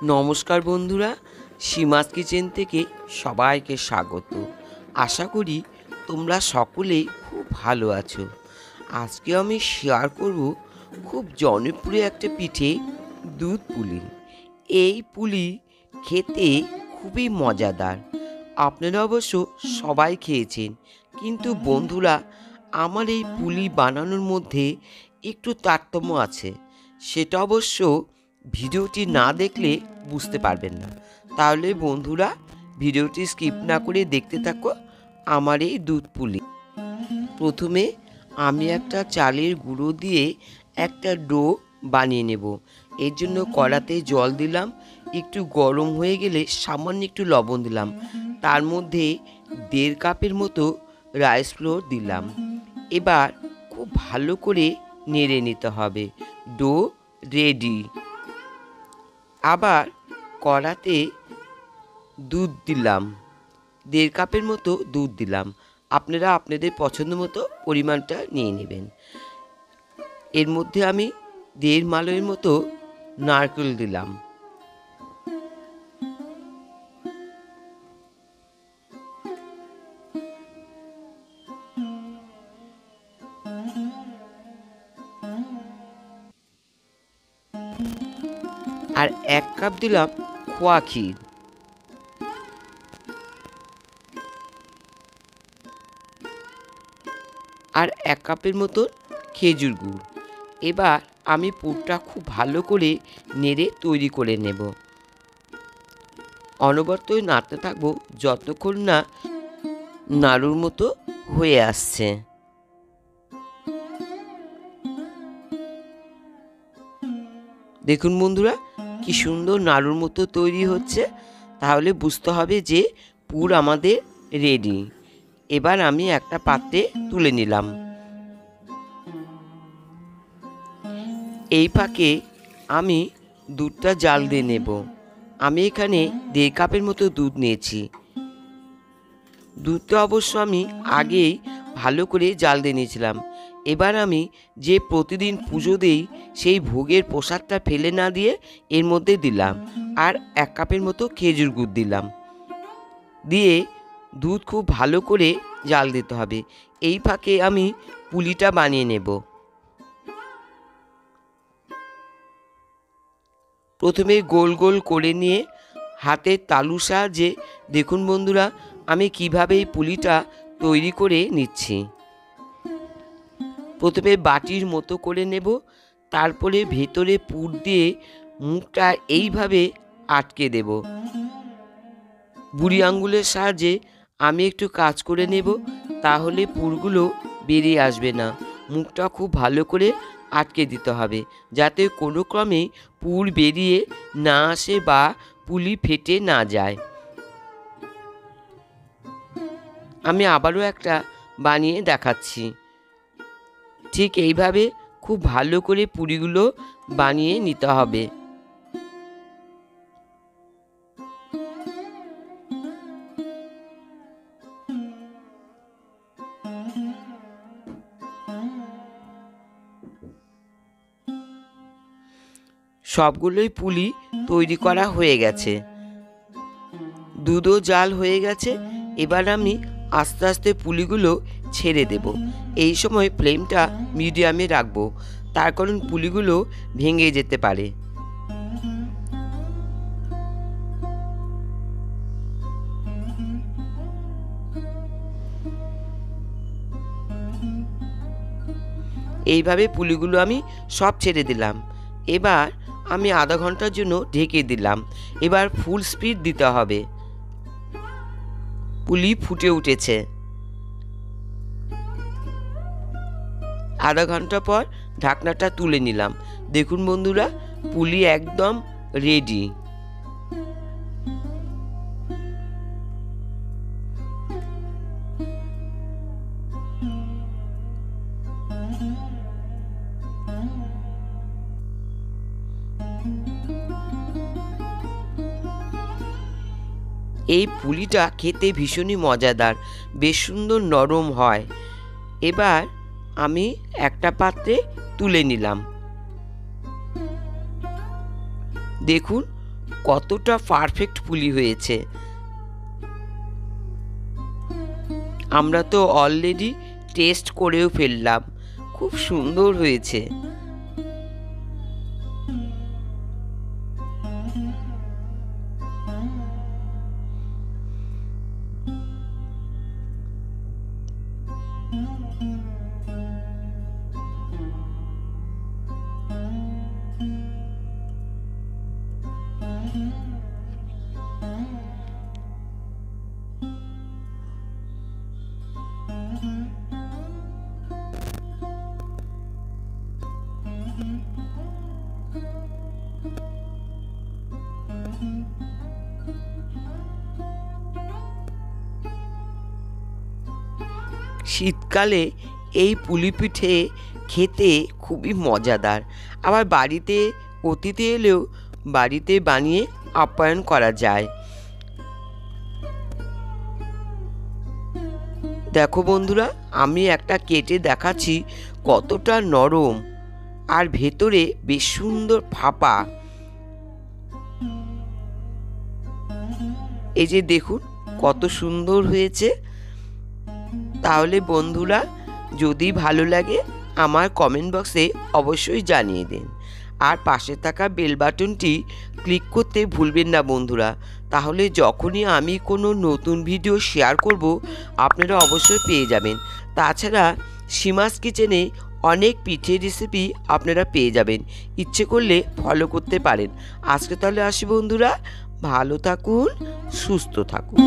নমস্কার বন্ধুরা, সীমাস কিচেন থেকে সবাইকে স্বাগত। আশা করি তোমরা সকলেই খুব ভালো আছো। আজকে আমি শেয়ার করব খুব জনপ্রিয় একটা পিঠে, দুধ পুলি। এই পুলি খেতে খুবই মজাদার। আপনারা অবশ্য সবাই খেয়েছেন, কিন্তু বন্ধুরা, আমার এই পুলি বানানোর মধ্যে একটু তারতম্য আছে। সেটা অবশ্য ভিডিওটি না দেখলে বুঝতে পারবেন না। তাহলে বন্ধুরা, ভিডিওটি স্কিপ না করে দেখতে থাকো আমার এই দুধ পুলি। প্রথমে আমি একটা চালের গুঁড়ো দিয়ে একটা ডো বানিয়ে নেব। এর জন্য কড়াতে জল দিলাম, একটু গরম হয়ে গেলে সামান্য একটু লবণ দিলাম, তার মধ্যে 1.5 কাপের মতো রাইস ফ্লোর দিলাম। এবার খুব ভালো করে নেড়ে নিতে হবে। Dough ready. আবার কড়াতে দুধ দিলাম, 1.5 কাপের মতো দুধ দিলাম। আপনারা আপনাদের পছন্দ মতো পরিমাণটা নিয়ে নেবেন। এর মধ্যে আমি 1.5 মালের মতো নারকেল দিলাম। আর 1 কাপ দিলাম খোয়া ক্ষীর। আর 1 কাপের মতো খেজুর গুড়। এবার আমি পুরটা খুব ভালো করে নেড়ে তৈরি করে নেব। অনবরতই নাড়তে থাকবো যতক্ষণ না নাড়ুর মতো হয়ে আসছে। দেখুন বন্ধুরা, কি সুন্দর নাড়ুর মতো তৈরি হচ্ছে। তাহলে বুঝতে হবে যে পুর আমাদের রেডি। এবার আমি একটা পাত্রে তুলে নিলাম। এই ফাঁকে আমি দুধটা জাল দিয়ে নেব। আমি এখানে 1.5 কাপের মতো দুধ নিয়েছি। দুধটা অবশ্য আমি আগেই ভালো করে জাল দিয়ে নিয়েছিলাম। এবার আমি যে প্রতিদিন পুজো দিই সেই ভোগের প্রসাদটা ফেলে না দিয়ে এর মধ্যে দিলাম। আর 1 কাপের মতো খেজুর গুড় দিলাম। দিয়ে দুধ খুব ভালো করে জাল দিতে হবে। এই ফাঁকে আমি পুলিটা বানিয়ে নেব। প্রথমে গোল গোল করে নিয়ে হাতের তালুর সাহায্যে দেখুন বন্ধুরা, আমি কিভাবে এই পুলিটা তৈরি করে নিচ্ছি। প্রথমে বাটির মতো করে নেব, তারপরে ভেতরে পুর দিয়ে মুখটা এইভাবে আটকে দেব। বুড়ি আঙ্গুলের সাহায্যে আমি একটু কাজ করে নেব, তাহলে পুরগুলো বেরিয়ে আসবে না। মুখটা খুব ভালো করে আটকে দিতে হবে, যাতে কোনো ক্রমে পুর বেরিয়ে না আসে বা পুলি ফেটে না যায়। আমি আবারও একটা বানিয়ে দেখাচ্ছি। ঠিক এইভাবে খুব ভালো করে পুরিগুলো বানিয়ে নিতে হবে। সবগুলোই পুলি তৈরি করা হয়ে গেছে। দুধও জাল হয়ে গেছে। এবার আমি আস্তে আস্তে পুলিগুলো ছেড়ে দেব। এই সময় ফ্লেমটা মিডিয়ামে রাখবো, তার কারণ পুলিগুলো ভেঙে যেতে পারে। এইভাবে পুলিগুলো আমি সব ছেড়ে দিলাম। এবার আমি আধা ঘন্টার জন্য ঢেকে দিলাম। এবার ফুল স্পিড দিতে হবে। পুলি ফুটে উঠেছে। আধা ঘন্টা পর ঢাকনাটা তুলে নিলাম। দেখুন বন্ধুরা, পুলি একদম রেডি। এই পুলিটা খেতে ভীষণই মজাদার, বেশ সুন্দর নরম হয়। এবার আমি একটা পাত্রে তুলে নিলাম। দেখুন কতটা পারফেক্ট পুলি হয়েছে। আমরা তো অলরেডি টেস্ট করেও ফেললাম, খুব সুন্দর হয়েছে। শীতকালে এই পুলি পিঠে খেতে খুবই মজাদার। আবার বাড়িতে অতিথি এলেও বাড়িতে বানিয়ে আপ্যায়ন করা যায়। দেখো বন্ধুরা, আমি একটা কেটে দেখাচ্ছি কতটা নরম আর ভেতরে বেশ সুন্দর ফাঁপা। এই যে দেখুন কত সুন্দর হয়েছে। তাহলে বন্ধুরা, যদি ভালো লাগে আমার কমেন্ট বক্সে অবশ্যই জানিয়ে দিন, আর পাশে থাকা বেল বাটনটি ক্লিক করতে ভুলবেন না বন্ধুরা। তাহলে যখনই আমি কোনো নতুন ভিডিও শেয়ার করব আপনারা অবশ্যই পেয়ে যাবেন। তাছাড়া সীমাস কিচেনে অনেক পিঠে রেসিপি আপনারা পেয়ে যাবেন, ইচ্ছে করলে ফলো করতে পারেন। আজকে তাহলে আসি বন্ধুরা, ভালো থাকুন, সুস্থ থাকুন।